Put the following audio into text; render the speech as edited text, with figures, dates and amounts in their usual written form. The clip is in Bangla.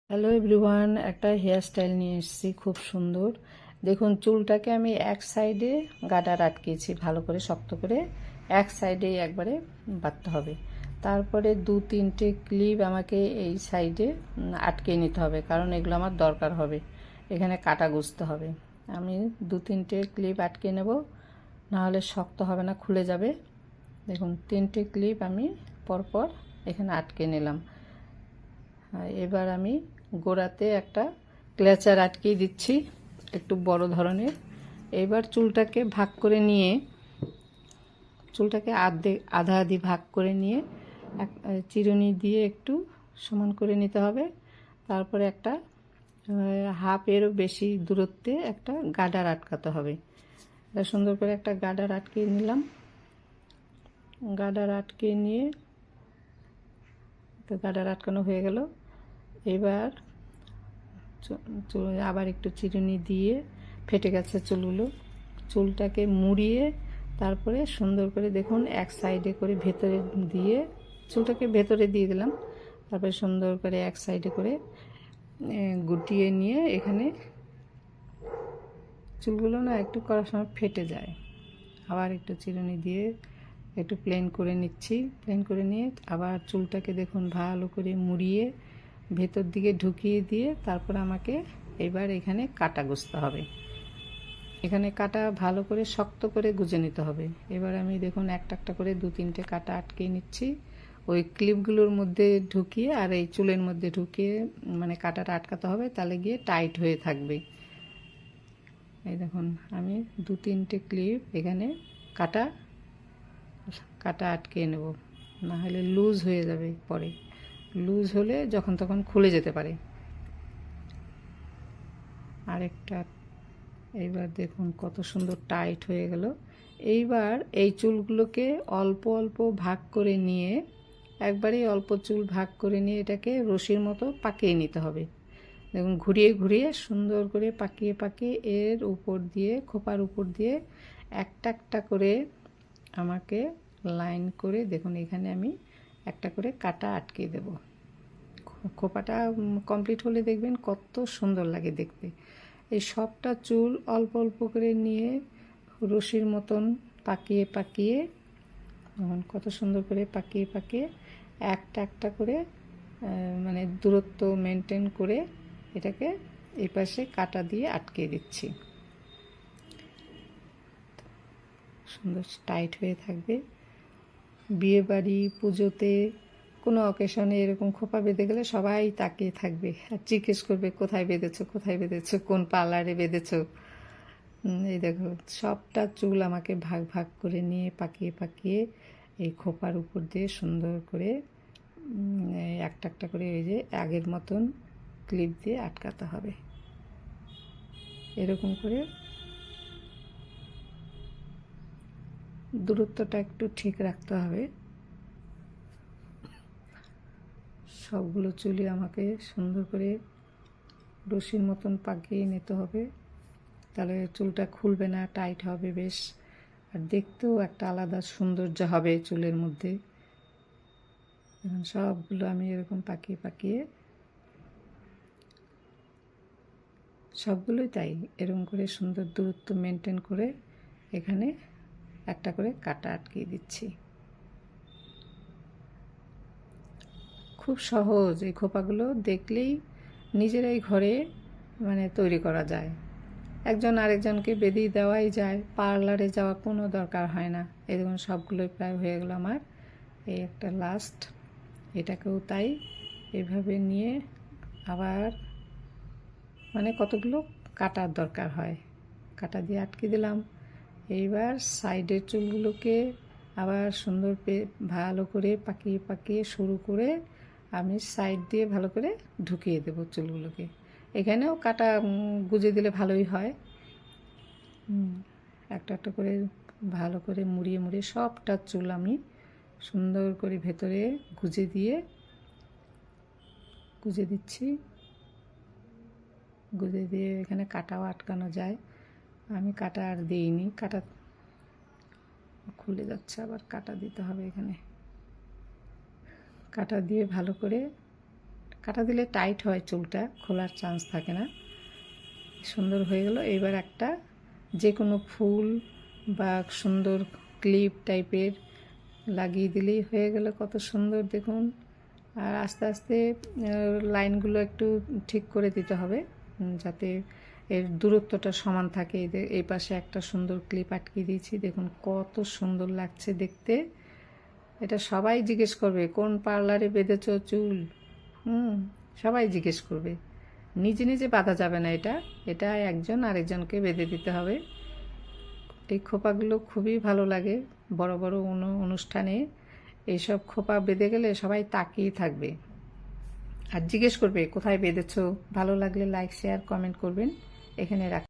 হ্যালো এভরিওয়ান, একটা হেয়ার স্টাইল নিয়ে এসেছি খুব সুন্দর। দেখুন, চুলটাকে আমি এক সাইডে গাডার আটকেছি ভালো করে শক্ত করে, এক সাইডেই একবারে বাঁধতে হবে। তারপরে দু তিনটে ক্লিপ আমাকে এই সাইডে আটকে নিতে হবে, কারণ এগুলো আমার দরকার হবে, এখানে কাটা গুঁজতে হবে। আমি দু তিনটে ক্লিপ আটকে নেব, নাহলে শক্ত হবে না, খুলে যাবে। দেখুন, তিনটে ক্লিপ আমি পরপর এখানে আটকে নিলাম। এবার আমি গোড়াতে একটা ক্লেচার আটকিয়ে দিচ্ছি, একটু বড় ধরনের। এবার চুলটাকে ভাগ করে নিয়ে, চুলটাকে আধা আধি ভাগ করে নিয়ে চিরুনি দিয়ে একটু সমান করে নিতে হবে। তারপরে একটা হাফেরও বেশি দূরত্বে একটা গার্ডার আটকাতে হবে। সুন্দর করে একটা গার্ডার আটকিয়ে নিলাম। গার্ডার আটকে নিয়ে তো গার্ডার আটকানো হয়ে গেল। এবার আবার একটু চিরুনি দিয়ে, ফেটে গেছে চুলগুলো, চুলটাকে মুড়িয়ে তারপরে সুন্দর করে দেখুন এক সাইডে করে ভেতরে দিয়ে, চুলটাকে ভেতরে দিয়ে দিলাম। তারপরে সুন্দর করে এক সাইডে করে গুটিয়ে নিয়ে, এখানে চুলগুলো না একটু করার সময় ফেটে যায়, আবার একটু চিরুনি দিয়ে একটু প্লেন করে নিচ্ছি। প্লেন করে নিয়ে আবার চুলটাকে দেখুন ভালো করে মুড়িয়ে ভেতর দিকে ঢুকিয়ে দিয়ে তারপর আমাকে এবার এখানে কাটা গুঁজতে হবে। এখানে কাটা ভালো করে শক্ত করে গুঁজে নিতে হবে। এবার আমি দেখুন একটা একটা করে দু তিনটে কাটা আটকে নিচ্ছি, ওই ক্লিপগুলোর মধ্যে ঢুকিয়ে আর এই চুলের মধ্যে ঢুকিয়ে, মানে কাটাটা আটকাতে হবে, তাহলে গিয়ে টাইট হয়ে থাকবে। এই দেখুন, আমি দু তিনটে ক্লিপ এখানে কাটা আটকে নেব, না হলে লুজ হয়ে যাবে, পরে লুজ হলে যখন তখন খুলে যেতে পারে। আরেকটা, এইবার দেখুন কত সুন্দর টাইট হয়ে গেল। এইবার এই চুলগুলোকে অল্প অল্প ভাগ করে নিয়ে, একবারেই অল্প চুল ভাগ করে নিয়ে এটাকে রশির মতো পাকিয়ে নিতে হবে। দেখুন, ঘুরিয়ে ঘুরিয়ে সুন্দর করে পাকিয়ে পাকিয়ে এর উপর দিয়ে, খোপার উপর দিয়ে একটা একটা করে আমাকে লাইন করে, দেখুন এখানে আমি একটা করে কাটা আটকে দেব। খোপাটা কমপ্লিট হলে দেখবেন কত সুন্দর লাগে দেখতে। এই সবটা চুল অল্প অল্প করে নিয়ে রশির মতন পাকিয়ে পাকিয়ে, দেখুন কত সুন্দর করে পাকিয়ে পাকিয়ে একটা একটা করে, মানে দূরত্ব মেনটেন করে এটাকে এই পাশে কাটা দিয়ে আটকে দিচ্ছি। সুন্দর টাইট হয়ে থাকবে। বিয়ে বাড়ি, পুজোতে, কোনো অকেশনে এরকম খোপা বেঁধে গেলে সবাই তাকিয়ে থাকবে আর জিজ্ঞেস করবে কোথায় বেঁধেছো, কোথায় বেঁধেছো, কোন পার্লারে বেঁধেছো। এই দেখো, সবটা চুল আমাকে ভাগ ভাগ করে নিয়ে পাকিয়ে পাকিয়ে এই খোপার উপর দিয়ে সুন্দর করে একটা একটা করে এই যে আগের মতন ক্লিপ দিয়ে আটকাতে হবে। এরকম করে দূরত্বটা একটু ঠিক রাখতে হবে। সবগুলো চুলই আমাকে সুন্দর করে রশির মতন পাকিয়ে নিতে হবে, তাহলে চুলটা খুলবে না, টাইট হবে বেশ, আর দেখতেও একটা আলাদা সৌন্দর্য হবে চুলের মধ্যে। এখন সবগুলো আমি এরকম পাকিয়ে পাকিয়ে, সবগুলোই তাই এরকম করে সুন্দর দূরত্ব মেনটেন করে এখানে একটা করে কাটা আটকিয়ে দিচ্ছি। খুব সহজ, এই খোপাগুলো দেখলেই নিজেরাই ঘরে মানে তৈরি করা যায়, একজন আরেকজনকে বেঁধে দেওয়াই যায়, পার্লারে যাওয়া কোনো দরকার হয় না। এই দেখুন সবগুলোই প্রায় হয়ে গেলো আমার। এই একটা লাস্ট, এটাকেও তাই এভাবে নিয়ে আবার, মানে কতগুলো কাটার দরকার হয়, কাটা দিয়ে আটকে দিলাম। এইবার সাইডের চুলগুলোকে আবার সুন্দর ভালো করে পাকিয়ে পাকিয়ে শুরু করে আমি সাইড দিয়ে ভালো করে ঢুকিয়ে দেবো চুলগুলোকে। এখানেও কাটা গুঁজে দিলে ভালোই হয়। একটা একটা করে ভালো করে মুড়িয়ে মুড়িয়ে সবটা চুল আমি সুন্দর করে ভেতরে গুঁজে দিচ্ছি। গুঁজে দিয়ে এখানে কাটাও আটকানো যায়, আমি কাটা আর দিইনি, কাটা খুলে যাচ্ছে, আবার কাটা দিতে হবে। এখানে কাটা দিয়ে ভালো করে কাটা দিলে টাইট হয়, চুলটা খোলার চান্স থাকে না। সুন্দর হয়ে গেল। এবার একটা যে কোনো ফুল বা সুন্দর ক্লিপ টাইপের লাগিয়ে দিলেই হয়ে গেল। কত সুন্দর দেখুন। আর আস্তে আস্তে লাইনগুলো একটু ঠিক করে দিতে হবে যাতে এর দূরত্বটা সমান থাকে। এই পাশে একটা সুন্দর ক্লিপ আটকে দিয়েছি, দেখুন কত সুন্দর লাগছে দেখতে। এটা সবাই জিজ্ঞেস করবে কোন পার্লারে বেঁধেছো চুল, সবাই জিজ্ঞেস করবে। নিজে নিজে বাঁধা যাবে না, এটা একজন আরেকজনকে বেঁধে দিতে হবে। এই খোপাগুলো খুবই ভালো লাগে বড় বড় অনুষ্ঠানে। এইসব খোপা বেঁধে গেলে সবাই তাকিয়ে থাকবে আর জিজ্ঞেস করবে কোথায় বেঁধেছো। ভালো লাগলে লাইক, শেয়ার, কমেন্ট করবেন। এখানে রাখছি।